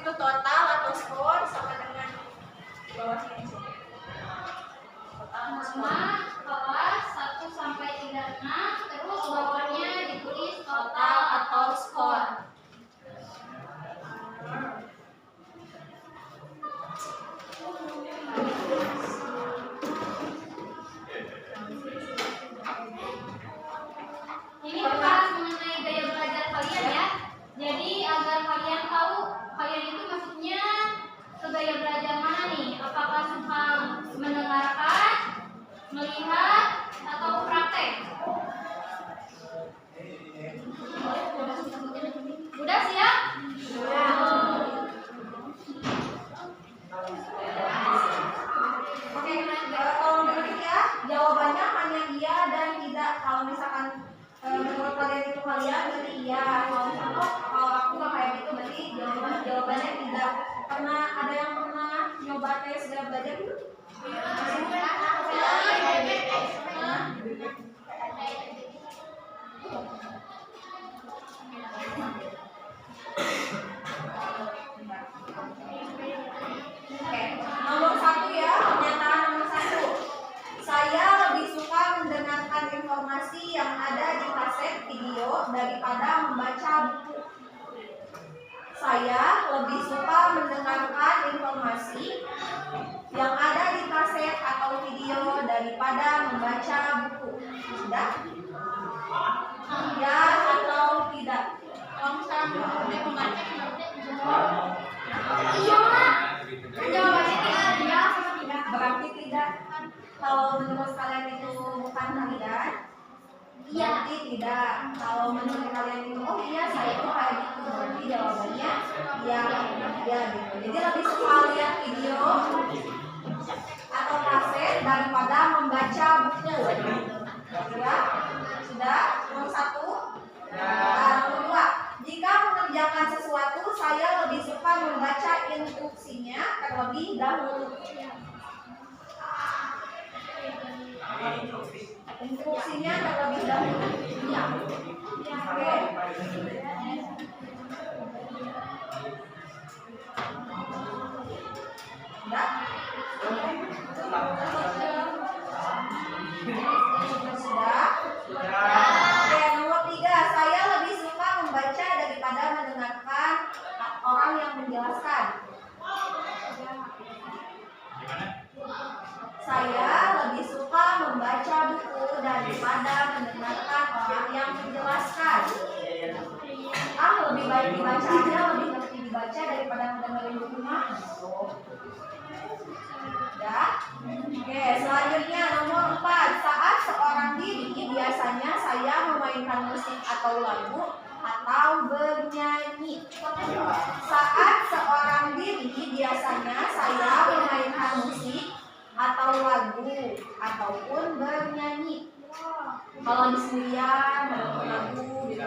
itu total atau skor sama dengan di bawahnya ini. Nama kelas 1 sampai 36, terus bawahnya ditulis total atau skor. Ini membahas mengenai gaya belajar kalian ya. Jadi agar kalian tahu kalian itu maksudnya ke gaya belajar mana nih? Apakah suka mendengarkan, melihat, atau praktek? Udah siap? Oke, tolong dengerin ya. Jawabannya hanya iya dan tidak. Kalau misalkan menurut kalian itu kalian berarti iya. Kalau aku nggak kayak gitu berarti jawabannya tidak. Pernah ada yang pernah nyoba tes gaya belajar itu? Oke, nomor 1 ya, pernyataan nomor 1. Saya lebih suka mendengarkan informasi yang ada di kaset video daripada membaca buku. Saya lebih suka mendengarkan informasi yang ada di kaset atau video daripada membaca buku. Sudah? Ya atau tidak? Kalau misalnya udah membaca, Iya. jawabannya tidak iya sama tidak. Berarti tidak. Kalau menurut kalian itu bukan kalian, iya berarti tidak. Kalau menurut kalian itu oh iya saya itu kayak gitu, berarti jawabannya iya, iya gitu. Jadi lebih suka lihat video atau kaset daripada membaca buku. Ya, sudah. Nomor 1. Nomor 2. Jika mengerjakan sesuatu, saya lebih suka membaca instruksinya terlebih dahulu. Instruksinya terlebih dahulu. Ya. Oke. Sudah? Sudah? Oke, nomor 3. Saya lebih suka membaca daripada mendengarkan orang yang menjelaskan. Saya lebih suka membaca buku daripada mendengarkan orang yang menjelaskan. Lebih baik dibaca aja, lebih ngerti dibaca daripada mendengarin buku mah. Ya. Oke, selanjutnya nomor 4. Saat seorang diri biasanya saya memainkan musik atau lagu atau bernyanyi. Saat seorang diri biasanya saya memainkan musik atau lagu ataupun bernyanyi. Kalau di sendirian menonton lagu di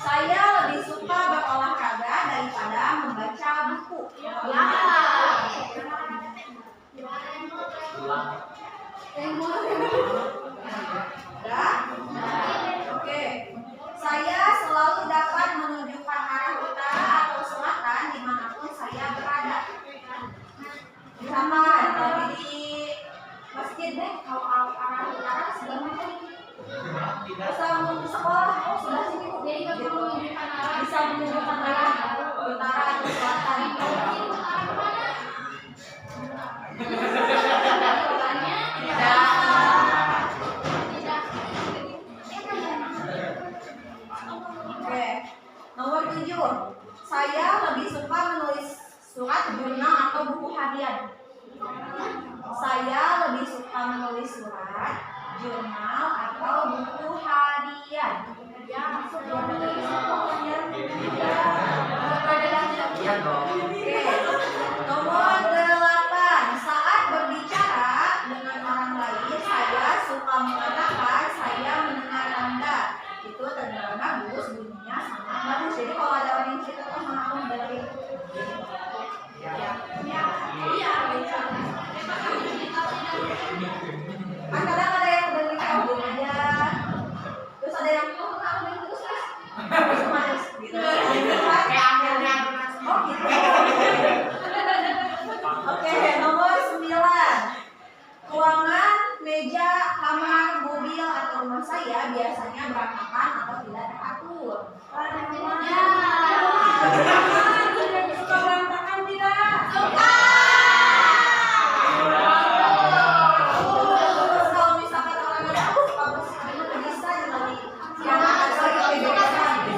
Saya lebih suka berolahraga daripada membaca buku. Oke. Saya selalu dapat menunjukkan arah utara atau selatan dimanapun saya berada. Sama tadi di masjid deh, kalau arah utara sebelah mana? Bisa menuju sekolah, sebelah sini. Jadi nggak perlu menunjukkan arah. Bisa menunjukkan arah utara atau selatan. Jawabannya tidak. Oke. Nomor 7. Saya lebih suka menulis surat, jurnal atau buku harian. Saya lebih suka menulis surat, jurnal atau buku harian. Ya, masuk dong. Oke. Nomor 8. Saat berbicara dengan orang lain, saya suka mengatakan saya mendengar Anda. Itu terdengar bagus, bunyinya sangat bagus. Jadi kalau ada orang yang cerita sama aku dari iya. teman saya biasanya berantakan atau tidak teratur? Ya. Suka berantakan tidak? Suka. Terus kalau misalkan orangnya suka bersih bisa jadi jangan ada kebebasan.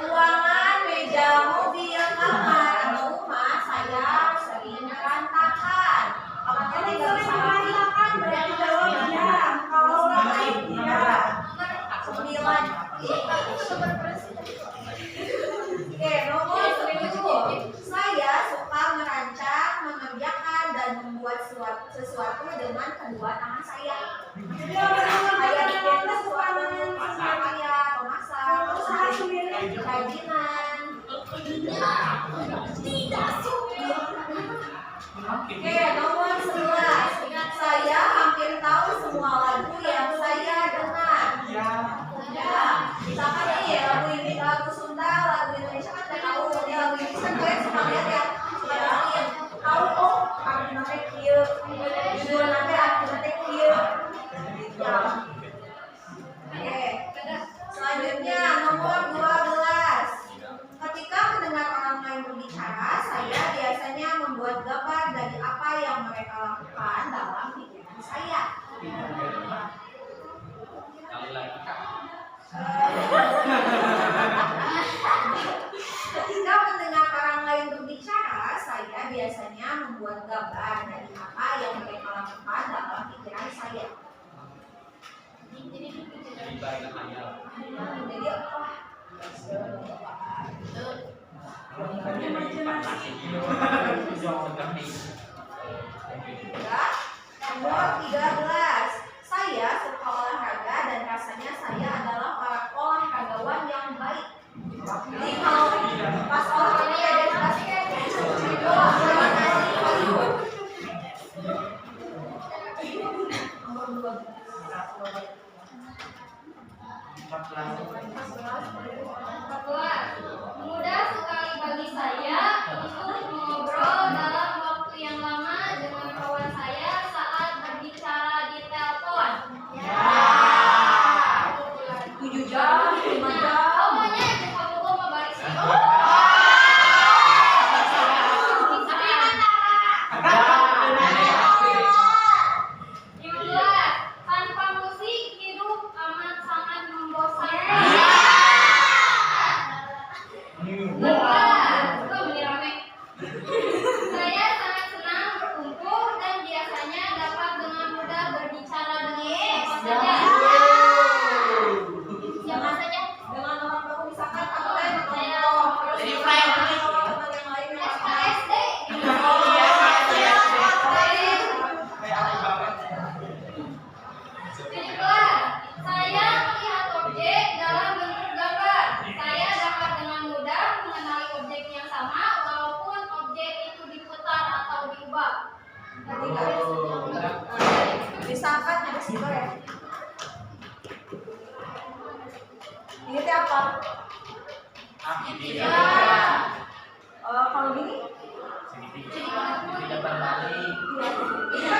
Ruangan, meja, mobil, kamar, atau rumah saya sering berantakan. Apakah tidak bisa berantakan? Berarti jawab ya. Kalau orang lain tidak. 9. Oke, nomor 7. Saya suka merancang, mengerjakan, dan membuat sesuatu dengan kedua tangan saya. Kayak bikin sesuatu, kayak memasak, kerajinan. Oke, nomor 11. Saya hampir tahu semua lagu yang saya dengar. Ya, misalkan nih lagu ini lagu Sunda, lagu Indonesia kan saya tahu. Ini lagu Inggris kan kalian suka lihat ya, suka dengerin. Tahu oh artinya teh kieu, judul nanti artinya teh kieu. Ya. Oke, selanjutnya nomor 12. Ketika mendengar orang lain berbicara, saya biasanya membuat gambar dari apa yang mereka lakukan dalam pikiran saya. Ketika mendengar orang lain berbicara, saya biasanya membuat gambar dari apa yang mereka lakukan dalam pikiran saya. Jadi apa? Nomor 13. Saya suka olahraga dan rasanya saya adalah olahragawan yang baik. Jadi kalau pas olahraga ya dari basket, nomor 12. 14. Mudah sekali bagi saya untuk mengobrol dalam waktu yang lama dengan kawan saya saat berbicara di telepon. 7 jam, 5 jam. Oh, maunya kamu mau baris itu. Tapi antara. 15. Tanpa musik hidup amat sangat membosankan. Saya sangat senang berkumpul dan biasanya dapat dengan mudah berbicara dengan siapa saja. Siapa saja? Dengan orang baru misalkan kamu lain Saya teman yang lain yang SKSD. Saya melihat objek dalam bentuk gambar. Saya dapat dengan mudah mengenali objek yang sama walaupun objek itu diputar atau diubah. misalkan ada stiker ya. Ini teh apa? Ya. Kalau gini? Ini kan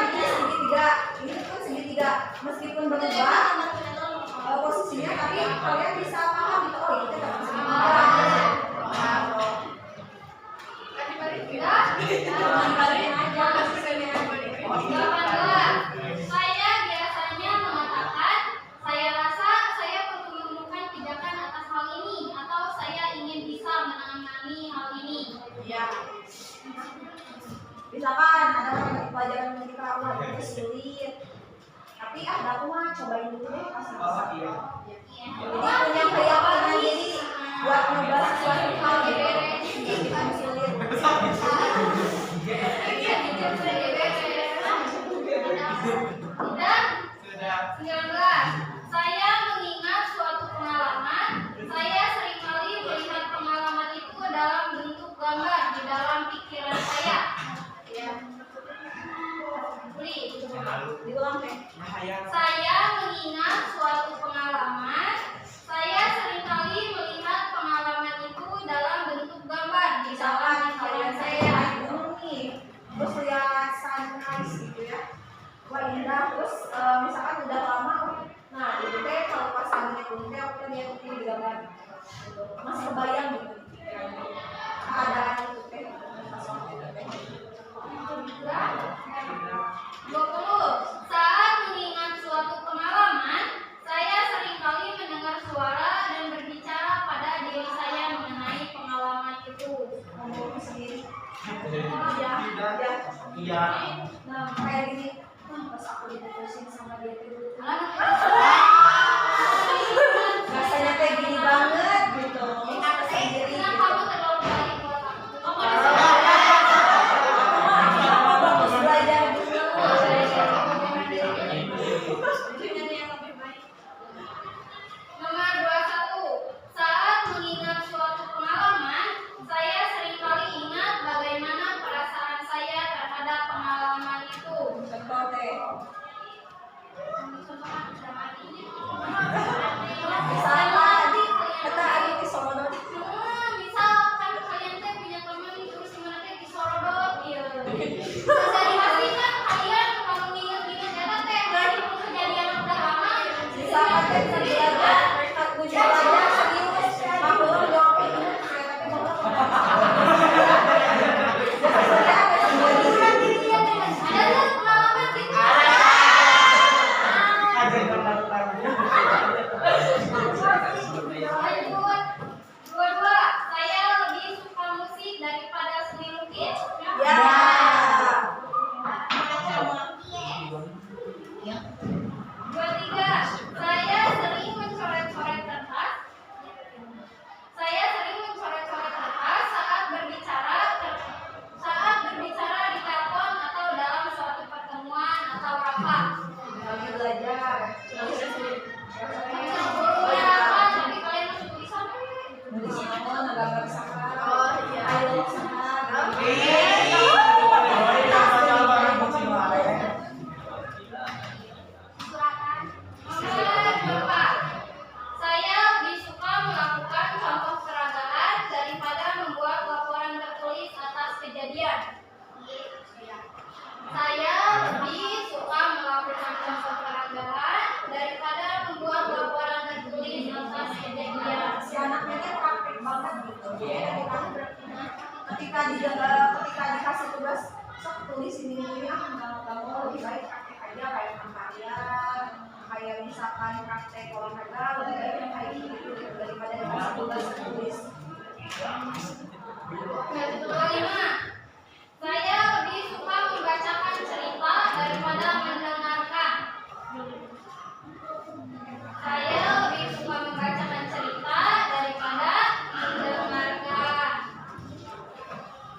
ini segitiga, ini pun segitiga. Meskipun berubah posisinya, tapi kalian bisa paham gitu. Oh ini tetap segitiga. Balikin aja. 18. Saya biasanya mengatakan, saya rasa saya perlu menemukan pijakan atas hal ini, atau saya ingin bisa menangani hal ini. Ya. Misalkan ada pelajaran kita awal itu sulit, tapi aku mah cobain dulu deh pas bisa. Jadi punya keyakinan diri buat ngebahas suatu hal yang kita sulit. Dan 19. Saya mengingat suatu pengalaman. Saya seringkali melihat pengalaman itu dalam bentuk gambar di dalam pikiran saya. Diulang deh. Saya mengingat suatu pengalaman. Saya seringkali melihat pengalaman itu dalam Iya. Nah, kayak gini. Nah, pas aku diputusin sama dia tuh. Rasanya kayak gini banget gitu. Ingat sendiri. Karena kamu terlalu baik buat aku. Bagus belajar dulu. Nomor 21. Saat mengingat suatu pengalaman, saya seringkali ingat bagaimana perasaan saya terhadap pengalaman itu. Contoh teh. Misalkan kita ada di Solo. Misalkan kalian teh punya teman terus gimana teh disorodot ieu. Bisa dipastikan kalian kalau inget-inget eta teh berarti kejadian yang udah lama. Misalkan teh belajar, mereka belajar serius. Mahur dong itu. Ada tuh pengalaman gitu. Lanjut. Dua-dua, saya lebih suka musik daripada seni lukis. Ya. Dua tiga, saya sering mencoret-coret kertas. Saya sering mencoret-coret kertas saat berbicara di telepon atau dalam suatu pertemuan atau rapat. Lagi belajar. Punya rapat, tapi kalian masih tulisan. Di sana nggak sama. Ayo sama. Nomor empat, saya lebih suka melakukan contoh peragaan daripada membuat laporan tertulis atas kejadian. Saya lebih suka melakukan contoh peragaan daripada membuat laporan tertulis atas kejadian. Si anaknya kan praktek banget gitu. Ketika dikasih tugas, sok tulis ini kamu lebih baik praktek aja kayak karya, kayak misalkan praktek olahraga lebih baik yang kayak gitu daripada dikasih tugas tulis. Kelima, saya lebih suka membacakan cerita daripada mendengarkan. Saya lebih suka membacakan cerita daripada mendengarkan.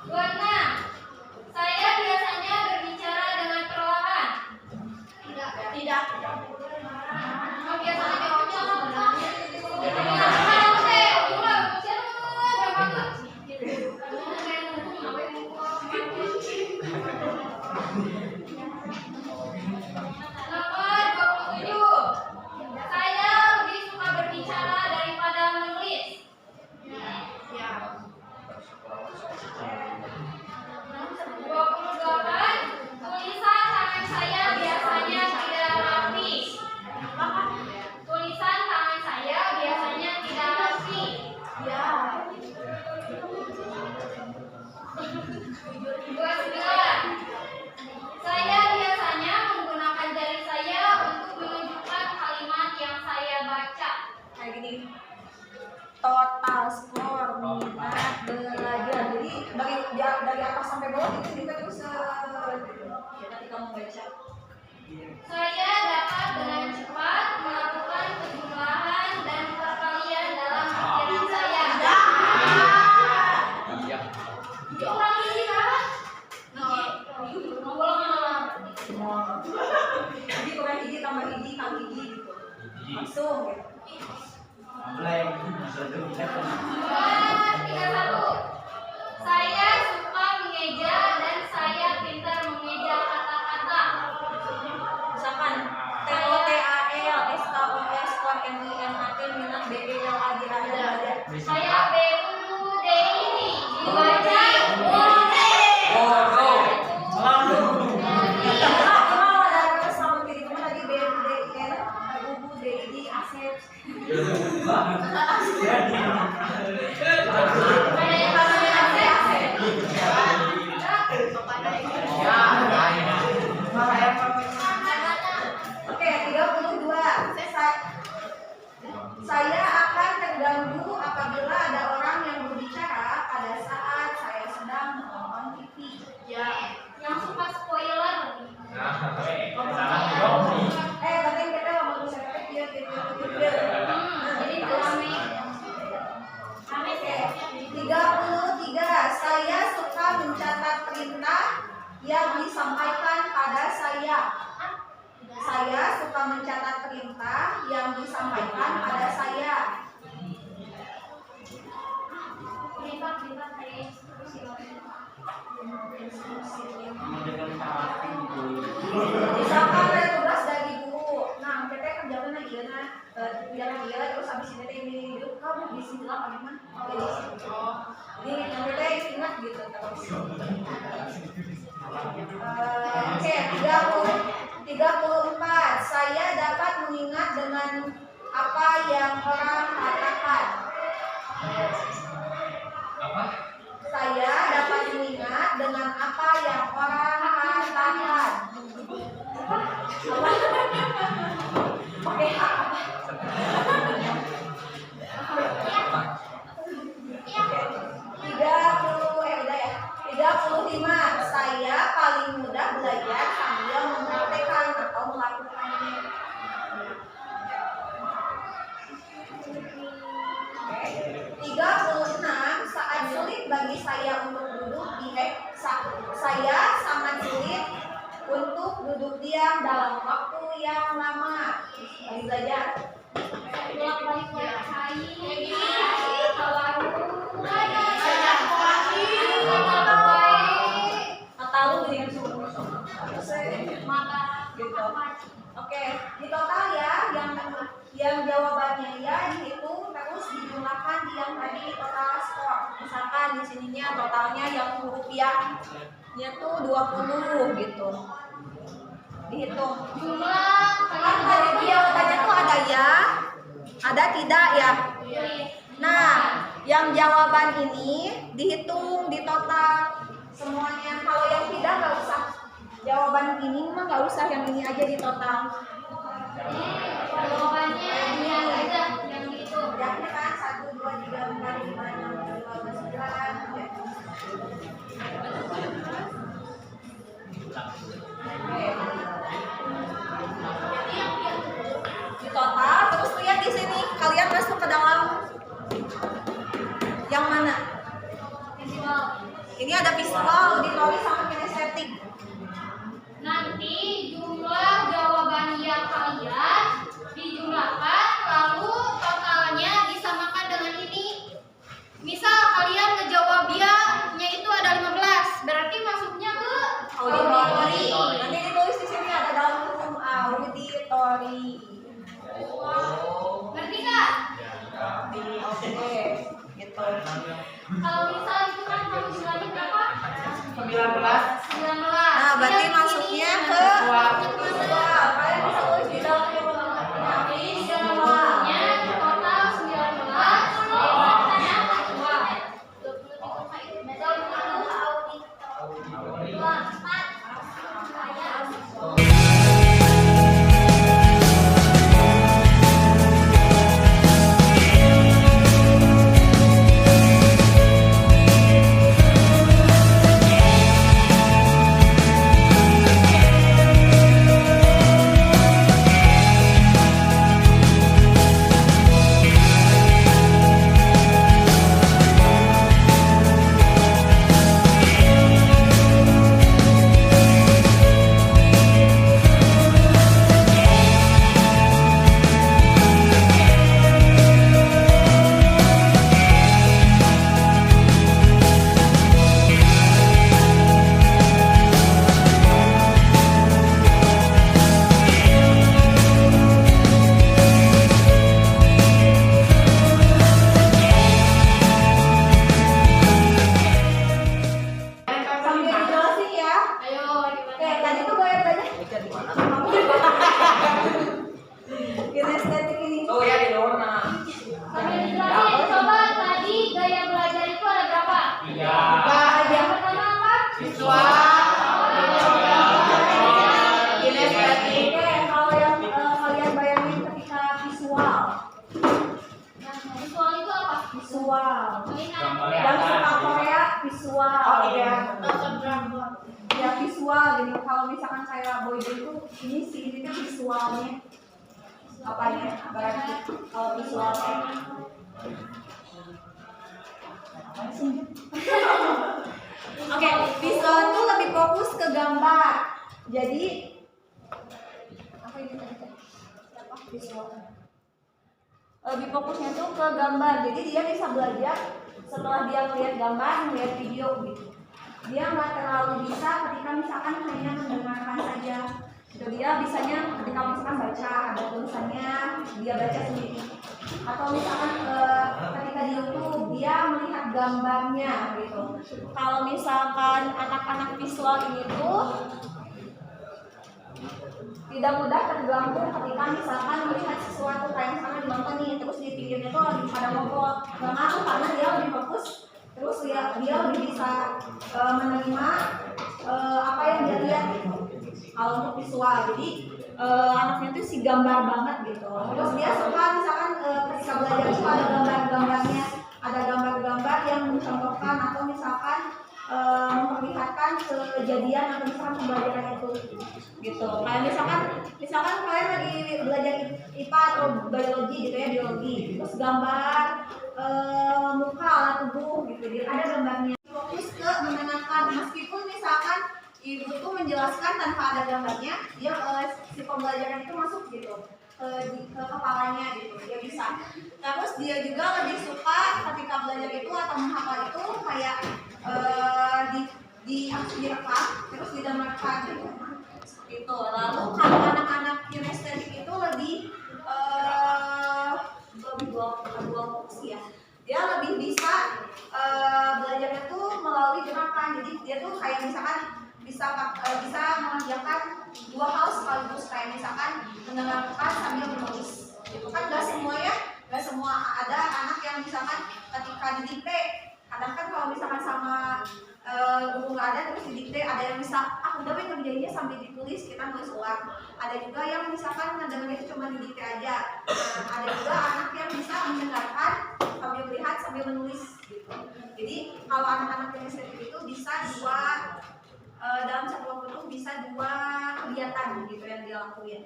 26. Saya biasanya berbicara dengan perlahan. Tidak. Oh, biasanya berbicara. Nomor 27. Saya lebih suka berbicara daripada menulis. 28. Tulisan tangan saya biasanya tidak rapi. Tulisan tangan saya biasanya tidak rapi. Ya. 29. Saya biasanya menggunakan jari saya untuk menunjukkan kalimat yang saya baca. Kayak gini. Total skor minat belajar. Jadi dari atas sampai bawah itu juga terus ketika membaca. Saya dapat dengan cepat melakukan penjumlahan dan perkalian dalam pikiran saya. Kurang ini kan? Jadi kurang hiji tambah hiji tambah hiji gitu. Langsung gitu. Nomor 31. Saya suka mengeja dan saya pintar mengeja kata-kata. Misalkan TOTAL SKOS KONINAT minat BELA di akhir. Saya BUD ini dibaca UD. Kalau ada kata sama diri kamu tadi BUD ini aset. yang disampaikan pada saya. Saya suka mencatat perintah yang disampaikan pada saya. Misalkan ada tugas dari guru, nah kita kerjakan lagi terus habis ini kamu di sini lah bagaimana? Jadi kita ingat gitu terus. Oke, 34. Saya dapat mengingat dengan apa yang orang katakan. Saya dapat mengingat dengan apa yang orang katakan. Oke, apa? 35. Saya paling mudah belajar sambil mempraktekkan atau melakukannya. 36. Saat sulit bagi saya untuk duduk saya sangat sulit untuk duduk diam dalam waktu yang lama. Lagi belajar. Gitu. Oke, di total ya yang jawabannya ya dihitung terus dijumlahkan yang tadi total skor. Misalkan di sininya totalnya yang huruf ya-nya tuh 20 gitu. Dihitung. Jumlah Kan tadi jawabannya tuh ada ya, ada tidak ya. Nah, yang jawaban ini dihitung di total semuanya. Kalau yang tidak nggak usah. Jawaban ini mah nggak usah, yang ini aja di total. Jawabannya dia aja yang itu. Yakni kan 1, 2, 3, 4, 5, 6, 7, 8, 9. Di total, terus lihat di sini kalian masuk ke dalam yang mana? Visual. Ini ada visual, auditori sama kinestetik. Nanti jumlah jawaban yang kalian dijumlahkan, lalu totalnya disamakan dengan ini. Misal kalian ngejawab ya-nya itu ada 15, berarti masuknya ke auditori. Nanti ditulis di sini ada dalam hukum auditori. Ngerti nggak? Oke, gitu. Kalau misal itu kan kamu bilangnya berapa? 19. Nah, berarti masuknya ke visual. Kalian bisa tulis di dalam Jawabannya total 19, jawabannya visual. 20 visual gini. Kalau misalkan saya boy itu ini sih ini tuh visualnya apanya berarti kalau visualnya Oke, visual itu lebih fokus ke gambar. Jadi apa ini tadi? Apa visual? Lebih fokusnya tuh ke gambar. Jadi dia bisa belajar setelah dia melihat gambar, melihat video gitu. Dia nggak terlalu bisa ketika misalkan hanya mendengarkan saja. Jadi dia bisanya ketika misalkan baca ada tulisannya dia baca sendiri. Atau misalkan ketika di YouTube dia melihat gambarnya gitu. Kalau misalkan anak-anak visual ini tuh tidak mudah terganggu ketika misalkan melihat sesuatu kayak misalkan ditonton nih terus di pinggirnya tuh lagi pada ngobrol nggak ngaruh karena dia lebih fokus terus dia lebih bisa menerima apa yang dia lihat gitu. Kalau untuk visual jadi anaknya tuh si gambar banget gitu. Terus dia suka misalkan ketika belajar itu ada gambar-gambarnya, ada gambar-gambar yang mencontohkan atau misalkan memperlihatkan kejadian atau misalkan pembelajaran itu gitu. Kayak misalkan kalian lagi belajar IPA atau biologi gitu ya, biologi terus gambar muka alat tubuh gitu, jadi ada gambarnya. Fokus ke menenangkan meskipun misalkan ibu tuh menjelaskan tanpa ada gambarnya, dia si pembelajaran itu masuk gitu ke kepalanya gitu, dia bisa. Terus dia juga lebih suka ketika belajar itu atau menghafal itu kayak harus direkam terus didengarkan gitu. Itu lalu kalau anak-anak kinestetik itu lebih dua fokus ya, dia lebih bisa belajarnya tuh melalui gerakan. Jadi dia tuh kayak misalkan bisa mengerjakan dua hal sekaligus, kayak misalkan mendengarkan sambil menulis. Itu kan gak semua ada anak yang misalkan ketika didikte, kadang kan kalau misalkan sama guru nggak ada terus didikte, ada yang bisa udah ngerjainnya sambil ditulis, kita nulis ulang. Ada juga yang misalkan ngedengerin itu cuma didikte aja. Ada juga anak yang bisa mendengarkan sambil melihat sambil menulis gitu. Jadi kalau anak-anak yang seperti itu bisa dalam satu waktu itu bisa dua kegiatan gitu yang dia lakuin.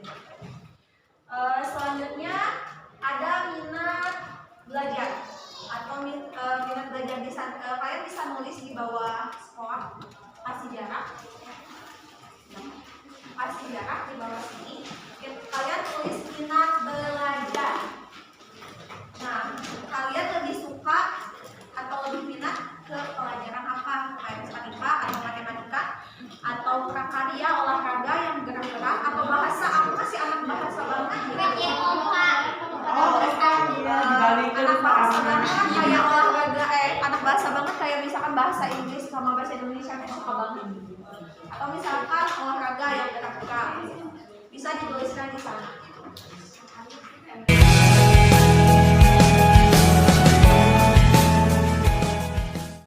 Selanjutnya ada minat belajar atau minat belajar di sana. Kalian bisa nulis di bawah skor, kasih jarak di bawah sini. Kalian tulis minat belajar. Nah, kalian lebih suka atau lebih minat ke pelajaran apa? Kayak misalkan IPA atau matematika atau prakarya, olahraga yang gerak-gerak atau bahasa. Aku masih anak bahasa banget. Anak bahasa banget kayak olahraga, anak bahasa banget kayak misalkan bahasa Inggris sama bahasa Indonesia yang suka banget. Atau misalkan olahraga yang gerak-gerak, bisa dituliskan di sana.